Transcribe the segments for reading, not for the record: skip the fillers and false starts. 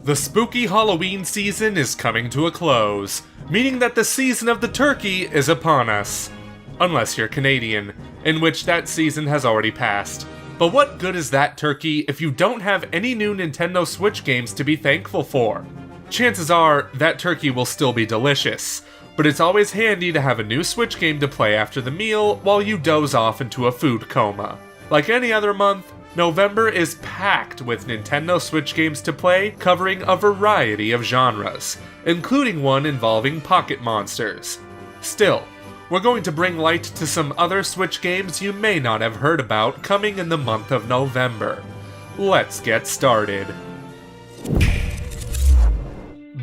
The spooky Halloween season is coming to a close, meaning that the season of the turkey is upon us. Unless you're Canadian, in which that season has already passed. But what good is that turkey if you don't have any new Nintendo Switch games to be thankful for? Chances are, that turkey will still be delicious, but it's always handy to have a new Switch game to play after the meal while you doze off into a food coma. Like any other month, November is packed with Nintendo Switch games to play covering a variety of genres, including one involving pocket monsters. Still, we're going to bring light to some other Switch games you may not have heard about coming in the month of November. Let's get started.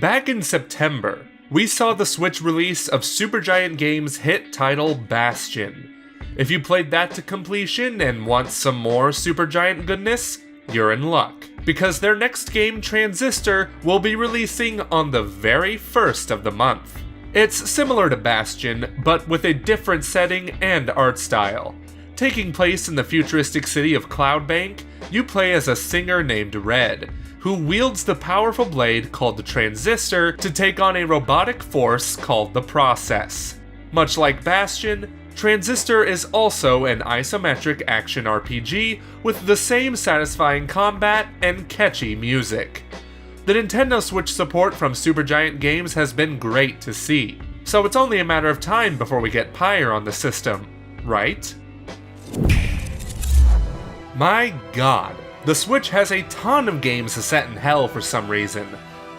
Back in September, we saw the Switch release of Supergiant Games' hit title Bastion. If you played that to completion and want some more Supergiant goodness, you're in luck, because their next game, Transistor, will be releasing on the very first of the month. It's similar to Bastion, but with a different setting and art style. Taking place in the futuristic city of Cloudbank, you play as a singer named Red, who wields the powerful blade called the Transistor to take on a robotic force called the Process. Much like Bastion, Transistor is also an isometric action RPG with the same satisfying combat and catchy music. The Nintendo Switch support from Supergiant Games has been great to see, so it's only a matter of time before we get Pyre on the system, right? My god, the Switch has a ton of games set in hell for some reason.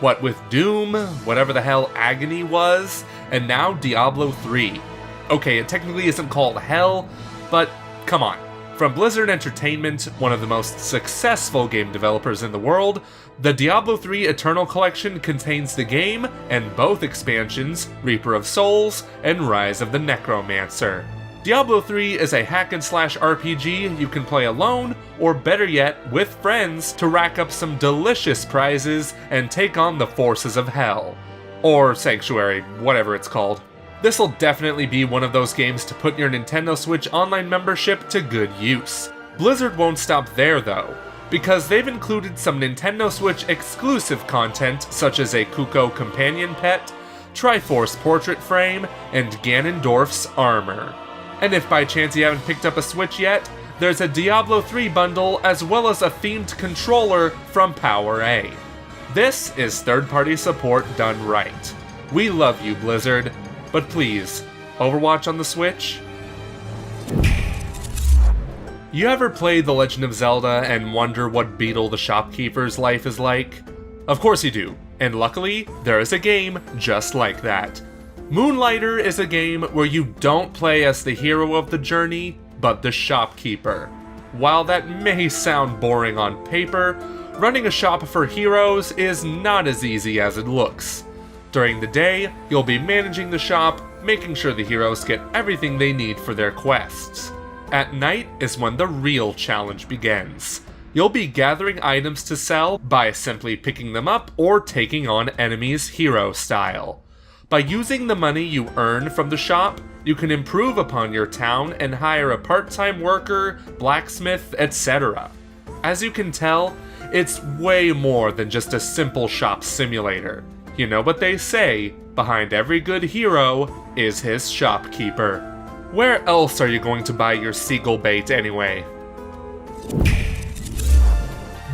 What with Doom, whatever the hell Agony was, and now Diablo 3. Okay, it technically isn't called hell, but come on. From Blizzard Entertainment, one of the most successful game developers in the world, the Diablo 3 Eternal Collection contains the game and both expansions, Reaper of Souls and Rise of the Necromancer. Diablo 3 is a hack-and-slash RPG you can play alone, or better yet, with friends to rack up some delicious prizes and take on the forces of hell. Or Sanctuary, whatever it's called. This'll definitely be one of those games to put your Nintendo Switch Online membership to good use. Blizzard won't stop there though, because they've included some Nintendo Switch exclusive content such as a Kuko companion pet, Triforce portrait frame, and Ganondorf's armor. And if by chance you haven't picked up a Switch yet, there's a Diablo 3 bundle as well as a themed controller from PowerA. This is third-party support done right. We love you, Blizzard. But please, Overwatch on the Switch? You ever play The Legend of Zelda and wonder what Beetle the shopkeeper's life is like? Of course you do, and luckily, there is a game just like that. Moonlighter is a game where you don't play as the hero of the journey, but the shopkeeper. While that may sound boring on paper, running a shop for heroes is not as easy as it looks. During the day, you'll be managing the shop, making sure the heroes get everything they need for their quests. At night is when the real challenge begins. You'll be gathering items to sell by simply picking them up or taking on enemies hero style. By using the money you earn from the shop, you can improve upon your town and hire a part-time worker, blacksmith, etc. As you can tell, it's way more than just a simple shop simulator. You know what they say, behind every good hero is his shopkeeper. Where else are you going to buy your seagull bait anyway?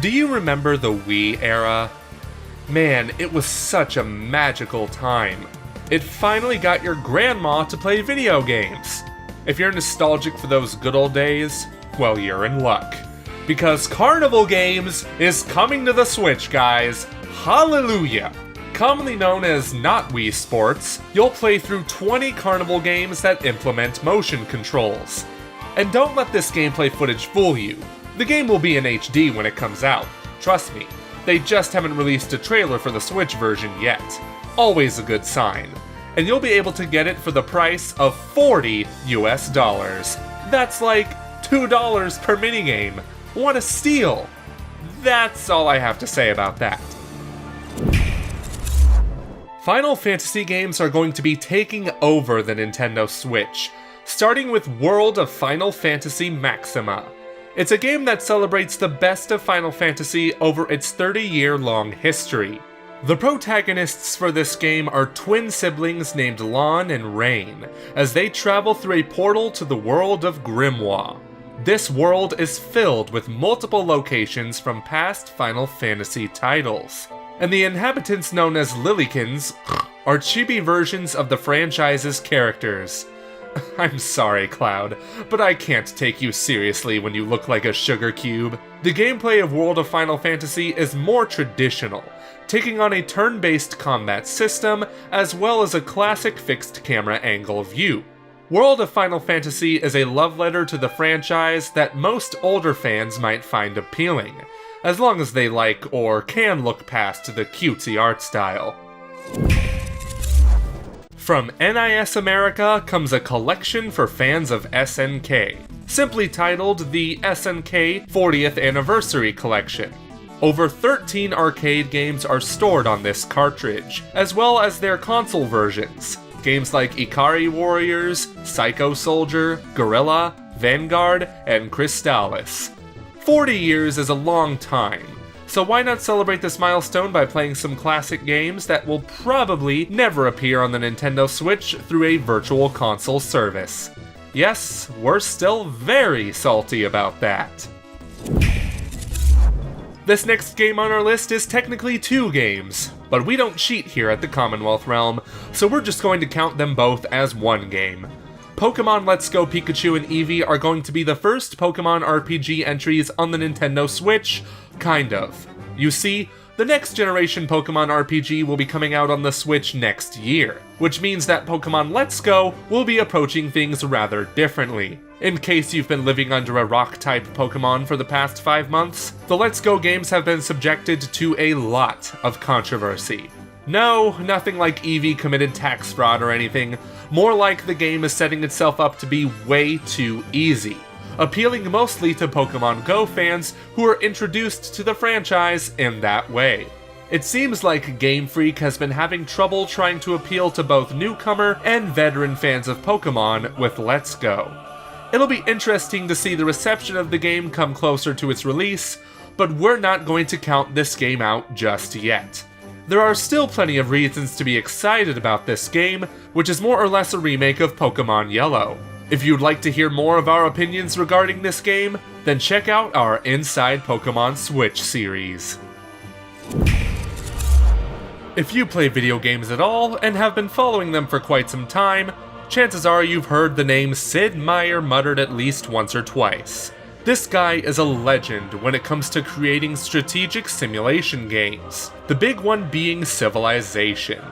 Do you remember the Wii era? Man, it was such a magical time. It finally got your grandma to play video games. If you're nostalgic for those good old days, well, you're in luck. Because Carnival Games is coming to the Switch, guys. Hallelujah! Commonly known as not Wii Sports, you'll play through 20 Carnival games that implement motion controls. And don't let this gameplay footage fool you. The game will be in HD when it comes out, trust me. They just haven't released a trailer for the Switch version yet. Always a good sign. And you'll be able to get it for the price of $40 US. That's like $2 per minigame. What a steal! That's all I have to say about that. Final Fantasy games are going to be taking over the Nintendo Switch, starting with World of Final Fantasy Maxima. It's a game that celebrates the best of Final Fantasy over its 30-year-long history. The protagonists for this game are twin siblings named Lon and Rain, as they travel through a portal to the world of Grimoire. This world is filled with multiple locations from past Final Fantasy titles, and the inhabitants known as Lillykins are chibi versions of the franchise's characters. I'm sorry, Cloud, but I can't take you seriously when you look like a sugar cube. The gameplay of World of Final Fantasy is more traditional, taking on a turn-based combat system as well as a classic fixed camera angle view. World of Final Fantasy is a love letter to the franchise that most older fans might find appealing, as long as they like or can look past the cutesy art style. From NIS America comes a collection for fans of SNK, simply titled the SNK 40th Anniversary Collection. Over 13 arcade games are stored on this cartridge, as well as their console versions. Games like Ikari Warriors, Psycho Soldier, Guerrilla, Vanguard, and Crystallis. 40 years is a long time, so why not celebrate this milestone by playing some classic games that will probably never appear on the Nintendo Switch through a virtual console service? Yes, we're still very salty about that. This next game on our list is technically 2 games, but we don't cheat here at the Commonwealth Realm, so we're just going to count them both as 1 game. Pokemon Let's Go Pikachu and Eevee are going to be the first Pokemon RPG entries on the Nintendo Switch, kind of. You see, the next generation Pokemon RPG will be coming out on the Switch next year, which means that Pokemon Let's Go will be approaching things rather differently. In case you've been living under a rock-type Pokemon for the past 5 months, the Let's Go games have been subjected to a lot of controversy. No, nothing like Eevee committed tax fraud or anything, more like the game is setting itself up to be way too easy, appealing mostly to Pokemon Go fans who are introduced to the franchise in that way. It seems like Game Freak has been having trouble trying to appeal to both newcomer and veteran fans of Pokemon with Let's Go. It'll be interesting to see the reception of the game come closer to its release, but we're not going to count this game out just yet. There are still plenty of reasons to be excited about this game, which is more or less a remake of Pokemon Yellow. If you'd like to hear more of our opinions regarding this game, then check out our Inside Pokemon Switch series. If you play video games at all and have been following them for quite some time, chances are you've heard the name Sid Meier muttered at least once or twice. This guy is a legend when it comes to creating strategic simulation games, the big one being Civilization.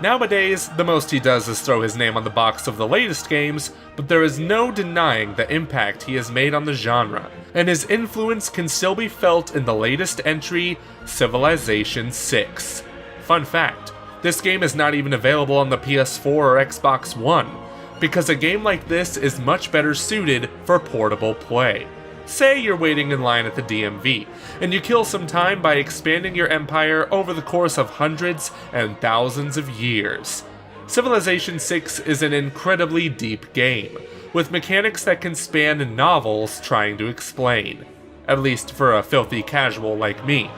Nowadays, the most he does is throw his name on the box of the latest games, but there is no denying the impact he has made on the genre, and his influence can still be felt in the latest entry, Civilization 6. Fun fact, this game is not even available on the PS4 or Xbox One, because a game like this is much better suited for portable play. Say you're waiting in line at the DMV, and you kill some time by expanding your empire over the course of hundreds and thousands of years. Civilization 6 is an incredibly deep game, with mechanics that can span novels trying to explain. At least for a filthy casual like me.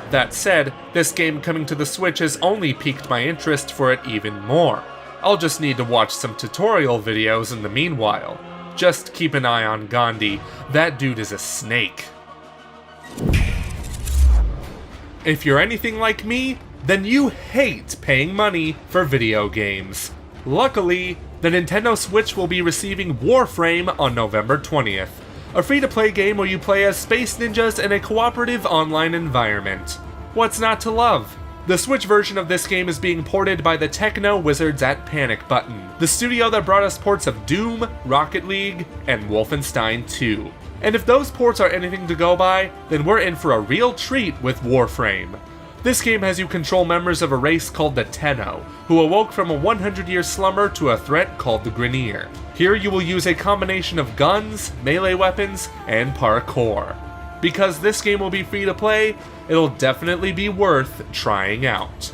That said, this game coming to the Switch has only piqued my interest for it even more. I'll just need to watch some tutorial videos in the meanwhile. Just keep an eye on Gandhi, that dude is a snake. If you're anything like me, then you hate paying money for video games. Luckily, the Nintendo Switch will be receiving Warframe on November 20th, a free-to-play game where you play as space ninjas in a cooperative online environment. What's not to love? The Switch version of this game is being ported by the techno wizards at Panic Button, the studio that brought us ports of Doom, Rocket League, and Wolfenstein 2. And if those ports are anything to go by, then we're in for a real treat with Warframe. This game has you control members of a race called the Tenno, who awoke from a 100-year slumber to a threat called the Grineer. Here you will use a combination of guns, melee weapons, and parkour. Because this game will be free to play, it'll definitely be worth trying out.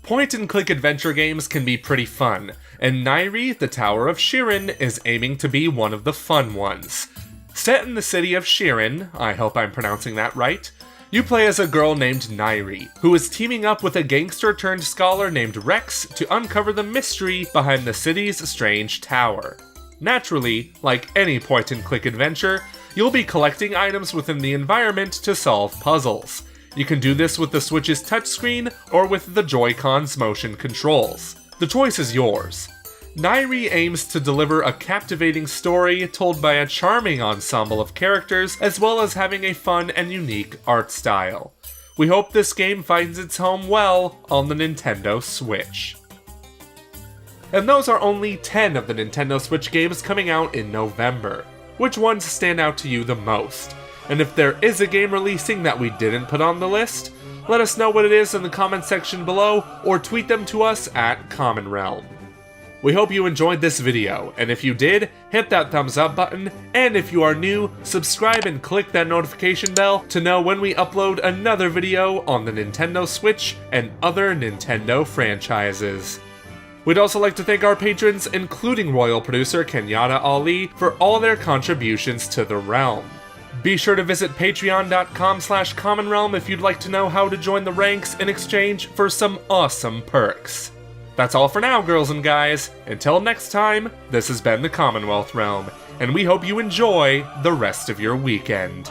Point-and-click adventure games can be pretty fun, and Nyree, the Tower of Shirin, is aiming to be one of the fun ones. Set in the city of Shirin, I hope I'm pronouncing that right, you play as a girl named Nyree, who is teaming up with a gangster-turned-scholar named Rex to uncover the mystery behind the city's strange tower. Naturally, like any point-and-click adventure, you'll be collecting items within the environment to solve puzzles. You can do this with the Switch's touchscreen or with the Joy-Con's motion controls. The choice is yours. Nyree aims to deliver a captivating story told by a charming ensemble of characters, as well as having a fun and unique art style. We hope this game finds its home well on the Nintendo Switch. And those are only 10 of the Nintendo Switch games coming out in November. Which ones stand out to you the most? And if there is a game releasing that we didn't put on the list, let us know what it is in the comment section below, or tweet them to us at Common Realm. We hope you enjoyed this video, and if you did, hit that thumbs up button, and if you are new, subscribe and click that notification bell to know when we upload another video on the Nintendo Switch and other Nintendo franchises. We'd also like to thank our patrons, including royal producer Kenyatta Ali, for all their contributions to the realm. Be sure to visit patreon.com/commonrealm if you'd like to know how to join the ranks in exchange for some awesome perks. That's all for now, girls and guys. Until next time, this has been the Commonwealth Realm, and we hope you enjoy the rest of your weekend.